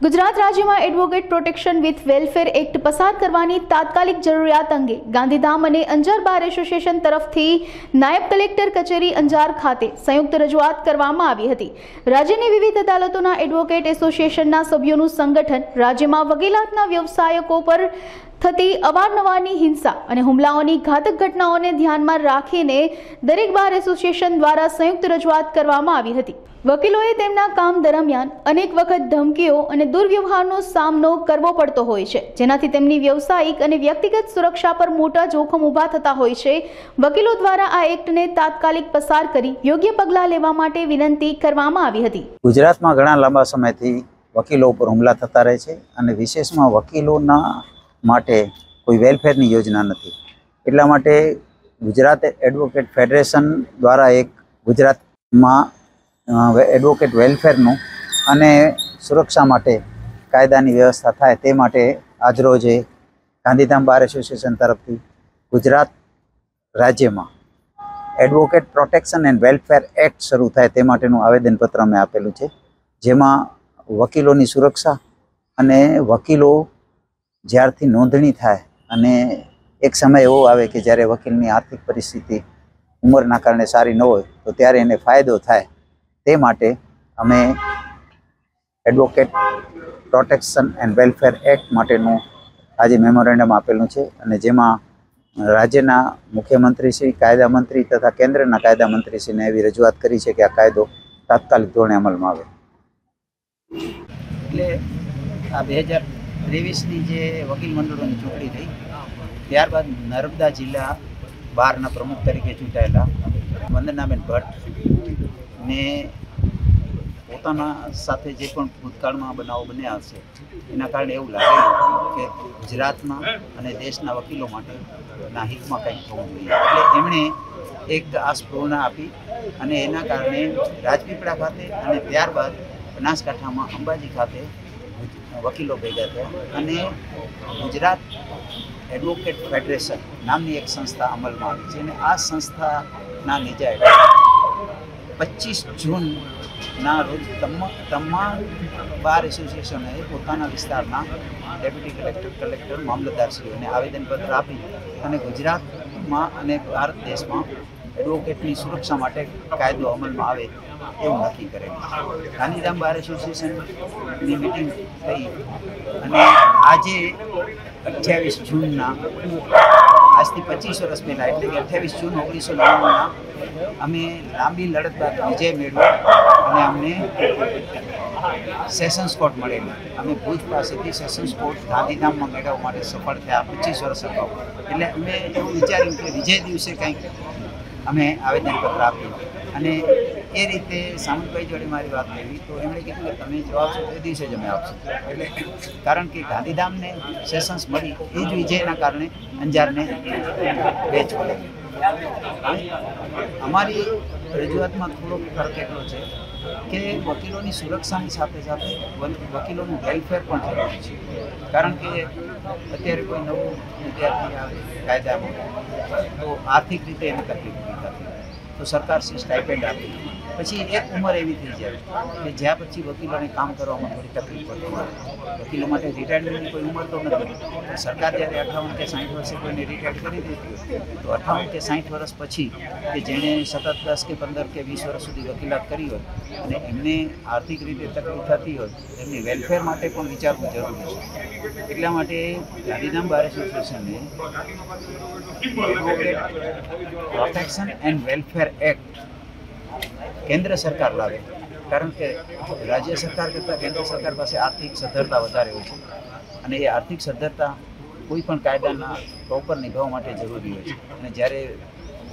गुजरात राज्य में advocate protection with welfare act पसार करवानी तात्कालिक जरूरियात अंगे गांधीधाम और अंजार बार एसोसिएशन तरफथी नायब कलेक्टर कचेरी अंजार खाते संयुक्त रजूआत करवामां आवी हती। राज्यनी विविध अदालतोना एडवोकेट एसोसिएशनना सभ्योनुं संगठन राज्य में वकीलातना व्यवसायको पर थती अवारनवाરની हिंसा અને હુમલાઓની ઘાતક ઘટનાઓને ધ્યાનમાં રાખીને દરેક બાર એસોસિએશન દ્વારા સંયુક્ત રજૂઆત કરવામાં આવી હતી। વકીલોએ તેમના કામ દરમિયાન અનેક વખત ધમકીઓ અને દુર્વ્યવહારનો સામનો કરવો પડતો હોય છે, જેનાથી તેમની વ્યવસાયિક અને વ્યક્તિગત સુરક્ષા પર મોટા જોખમ ઊભા થતા હોય છે। વકીલો દ્વારા આ એક્ટને તાત્કાલિક પસાર કરી યોગ્ય પગલાં લેવા માટે વિનંતી કરવામાં આવી હતી। ગુજરાતમાં ઘણા લાંબા સમયથી વકીલો ઉપર હુમલા થતા રહે છે અને વિશેષમાં વકીલોના માટે કોઈ વેલફેરની યોજના નથી। એટલા માટે ગુજરાત એડવોકેટ ફેડરેશન દ્વારા એક ગુજરાતમાં એડવોકેટ વેલફેરનું અને સુરક્ષા માટે કાયદાની વ્યવસ્થા થાય તે માટે આજરોજ ગાંધીધામ બાર એસોસિએશન તરફથી ગુજરાત રાજ્યમાં advocate protection and welfare act શરૂ થાય તે માટેનું આવેદનપત્ર અમે આપેલું છે, જેમાં વકીલોની સુરક્ષા અને વકીલો જ્યારથી નોંધણી થાય અને એક સમય એવો આવે કે જ્યારે વકીલની આર્થિક પરિસ્થિતિ ઉંમરના કારણે સારી ન હોય તો ત્યારે એને ફાયદો થાય તે માટે અમે advocate protection and welfare act માટેનું આજે મેમોરેન્ડમ આપેલું છે અને જેમાં રાજ્યના મુખ્યમંત્રીશ્રી, કાયદા મંત્રી તથા કેન્દ્રના કાયદા મંત્રીશ્રીને એવી રજૂઆત કરી છે કે આ કાયદો તાત્કાલિક ધોરણે અમલમાં આવે। એટલે આ 2023ની જે વકીલ મંડળોની ચૂંટણી થઈ ત્યારબાદ નર્મદા જિલ્લા બારના પ્રમુખ તરીકે ચૂંટાયેલા વંદનાબેન ભટ્ટને પોતાના સાથે જે પણ ભૂતકાળમાં બનાવો બન્યા હશે એના કારણે એવું લાગેલું કે ગુજરાતના અને દેશના વકીલો માટેના હિતમાં કંઈક થવું જોઈએ, એટલે એમણે એક આ સ્પૃહના આપી અને એના કારણે રાજપીપળા ખાતે અને ત્યારબાદ બનાસકાંઠામાં અંબાજી ખાતે વકીલો ભેગા થયા અને ગુજરાત એડવોકેટ ફેડરેશન નામની એક સંસ્થા અમલમાં આવી છે અને આ સંસ્થાના નીચે 25 જૂનના રોજ તમામ બાર એસોસિએશનોએ પોતાના વિસ્તારના ડેપ્યુટી કલેક્ટર મામલતદારશ્રીઓને આવેદનપત્ર આપી અને ગુજરાતમાં અને ભારત દેશમાં એડવોકેટની સુરક્ષા માટે કાયદો અમલમાં આવે એવું નક્કી કરેલું। ગાંધીધામ બાર એસોસિએશનની મિટિંગ થઈ અને આજે 28 જૂનના આજથી 25 વર્ષ પહેલાં એટલે કે 28 જૂન 1999ના અમે લાંબી લડત બાદ વિજય મેળવ્યો અને અમને સેશન્સ કોર્ટ મળેલું। અમે ભુજ પાસેથી સેશન્સ કોર્ટ ગાંધીધામમાં મેળવવા માટે સફળ થયા 25 વર્ષ અગાઉ। એટલે અમે એવું વિચાર્યું કે વિજય દિવસે કંઈક અમે આવેદનપત્ર આપ્યું અને એ રીતે સામંતભાઈ જોડે મારી વાત કરી તો એમણે કીધું કે તમે જવાબ છો એ દિવસે જ અમે આપશું, એટલે કારણ કે ગાંધીધામને સેશન્સ મળી એ જ વિજયના કારણે અંજારને બેચ મળે। અમારી રજૂઆતમાં થોડોક ફરક એટલો છે કે વકીલોની સુરક્ષાની સાથે સાથે વકીલોનું વેલફેર પણ જરૂરી છે, કારણ કે અત્યારે કોઈ નવું વિદ્યાર્થી આવે કાયદામાં તો આર્થિક રીતે એને તકલીફ ઊભી થતી તો સરકાર સ્ટાઇપેન્ડ આપે, પછી એક ઉંમર એવી થઈ જાય કે જ્યાં પછી વકીલોને કામ કરવામાં થોડી તકલીફ પડતી હોય। વકીલો માટે રિટાયરમેન્ટની કોઈ ઉંમર તો નથી, સરકાર જ્યારે 58 કે 60 વર્ષે કોઈને રિટાયર કરી દેતી હોય તો 58 કે 60 વર્ષ પછી કે જેણે સતત 10 કે 15 કે 20 વર્ષ સુધી વકીલાત કરી હોય અને એમને આર્થિક રીતે તકલીફ થતી હોય એમની વેલફેર માટે પણ વિચારવું જરૂરી છે। એટલા માટે ગાંધીધામ બાર એસોસિએશને advocate protection and welfare act કેન્દ્ર સરકાર લાવે, કારણ કે રાજ્ય સરકાર કરતાં કેન્દ્ર સરકાર પાસે આર્થિક સદ્ધરતા વધારે હોય છે અને એ આર્થિક સદ્ધરતા કોઈ પણ કાયદાના પ્રોપર નિભાવવા માટે જરૂરી હોય છે અને જ્યારે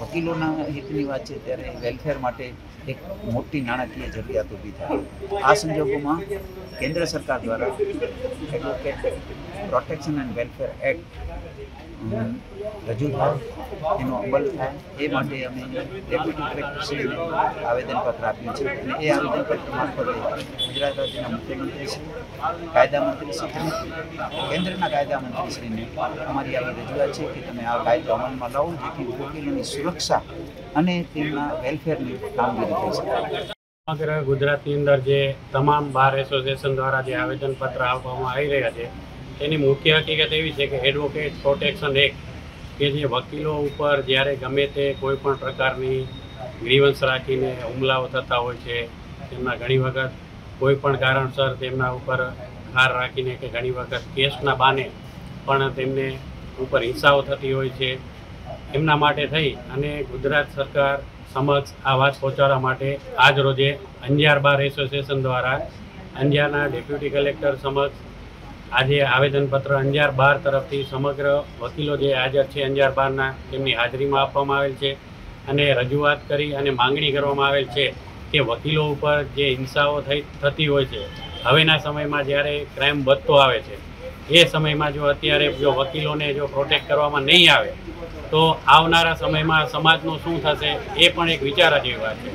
વકીલોના હિતની વાત છે ત્યારે વેલફેર માટે એક મોટી નાણાકીય જરૂરિયાત ઊભી થાય। આ સંજોગોમાં કેન્દ્ર સરકાર દ્વારા advocate protection and welfare act રજૂ થાય, એનો અમલ થાય એ માટે અમે ડેપ્યુટી કલેક્ટરશ્રીને આવેદનપત્ર આપ્યું છે અને એ આવેદનપત્ર મારફતે ગુજરાત રાજ્યના મુખ્યમંત્રીશ્રી, કાયદા મંત્રીશ્રી અને કેન્દ્રના કાયદા મંત્રીશ્રીને અમારી આવી રજૂઆત છે કે તમે આ કાયદો અમલમાં લાવો જેથી વકીલોની સુરક્ષા અને તેમના વેલફેરની કામગીરી થઈ શકે। સમગ્ર ગુજરાતની અંદર જે તમામ બાર એસોસિએશન દ્વારા જે આવેદનપત્ર આપવામાં આવી રહ્યા છે તેની મુખ્ય હકીકત એવી છે કે એડવોકેટ પ્રોટેક્શન એક્ટ કે જે વકીલો ઉપર જ્યારે ગમે તે કોઈ પણ પ્રકારની ગ્રીવન્સ રાખીને હુમલાઓ થતા હોય છે, તેમના ઘણી વખત કોઈ પણ કારણસર તેમના ઉપર હાર રાખીને કે ઘણી વખત કેસના બાને પણ તેમને ઉપર હિંસાઓ થતી હોય છે, એમના માટે થઈ અને ગુજરાત સરકાર સમક્ષ આ વાત પહોંચાડવા માટે આજ રોજે અંજાર બાર એસોસિએશન દ્વારા અંજારના ડેપ્યુટી કલેક્ટર સમક્ષ આજે આવેદનપત્ર અંજાર બાર તરફથી સમગ્ર વકીલો જે હાજર છે અંજાર બારના તેમની હાજરીમાં આપવામાં આવેલ છે અને રજૂઆત કરી અને માંગણી કરવામાં આવેલ છે કે વકીલો ઉપર જે હિંસાઓ થતી હોય છે, હવેના સમયમાં જ્યારે ક્રાઇમ વધતો આવે છે એ સમયમાં જો અત્યારે જો વકીલોને જો પ્રોટેક્ટ કરવામાં નહીં આવે તો આવનારા સમયમાં સમાજનું શું થશે એ પણ એક વિચારવા જેવી વાત છે.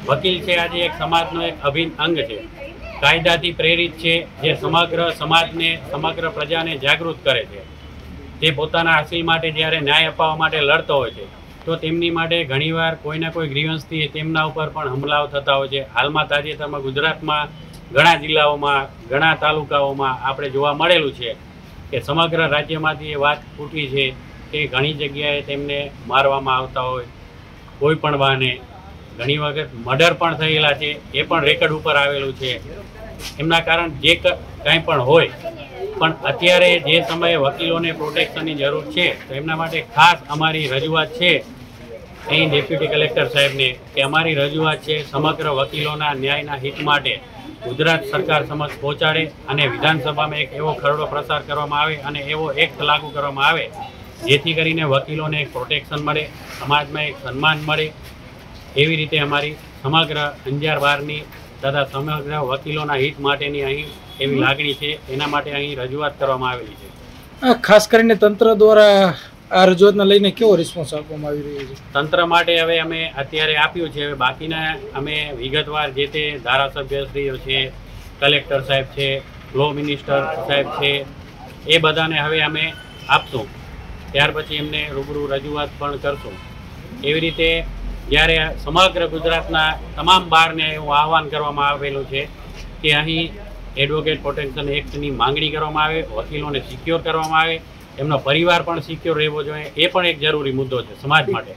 વકીલ છે આજે એક સમાજનો એક અભિન્ન અંગ છે, કાયદાથી પ્રેરિત છે, જે સમગ્ર સમાજને સમગ્ર પ્રજાને જાગૃત કરે છે. તે પોતાના હાસિલ માટે જ્યારે ન્યાય અપાવવા માટે લડતો હોય છે તો તેમની માટે ઘણીવાર કોઈના કોઈ ગ્રીવન્સથી તેમના ઉપર પણ હુમલાઓ થતા હોય છે. હાલમાં તાજેતરમાં ગુજરાતમાં ઘણા જિલ્લાઓમાં ઘણા તાલુકાઓમાં આપણે જોવા મળેલું છે કે સમગ્ર રાજ્યમાંથી એ વાત ફૂટી છે કે ઘણી જગ્યાએ તેમને મારવામાં આવતા હોય, કોઈ પણ બહાને ઘણી વખત મર્ડર પણ થયેલા છે, એ પણ રેકર્ડ ઉપર આવેલું છે. એમના કારણ જે કાંઈ પણ હોય, પણ અત્યારે જે સમયે વકીલોને પ્રોટેક્શનની જરૂર છે તો એમના માટે ખાસ અમારી રજૂઆત છે અહીં ડેપ્યુટી કલેક્ટર સાહેબને કે અમારી રજૂઆત છે સમગ્ર વકીલોના ન્યાયના હિત માટે ગુજરાત સરકાર સમક્ષ પહોંચાડે અને વિધાનસભામાં એક એવો ખરડો પ્રસાર કરવામાં આવે અને એવો એક્ટ લાગુ કરવામાં આવે જેથી કરીને વકીલોને એક પ્રોટેક્શન મળે, સમાજમાં એક સન્માન મળે. એવી રીતે અમારી સમગ્ર અંજાર બારની તથા સમગ્ર વકીલોના હિત માટેની અહીં એવી લાગણી છે, એના માટે અહીં રજૂઆત કરવામાં આવેલી છે. ખાસ કરીને તંત્ર દ્વારા આ રજૂઆતને લઈને કેવો રિસ્પોન્સ આપવામાં આવી રહ્યો છે? તંત્ર માટે હવે અમે અત્યારે આપ્યું છે, હવે બાકીના અમે વિગતવાર જે તે ધારાસભ્યશ્રીઓ છે, કલેક્ટર સાહેબ છે, લો મિનિસ્ટર સાહેબ છે, એ બધાને હવે અમે આપશું. ત્યાર પછી એમને રૂબરૂ રજૂઆત પણ કરશું. એવી રીતે જ્યારે સમગ્ર ગુજરાતના તમામ બારને એવું આહવાન કરવામાં આવેલું છે કે અહીં એડવોકેટ પ્રોટેક્શન એક્ટની માંગણી કરવામાં આવે, વકીલોને સિક્યોર કરવામાં આવે, એમનો પરિવાર પણ સિક્યોર રહેવો જોઈએ, એ પણ એક જરૂરી મુદ્દો છે સમાજ માટે.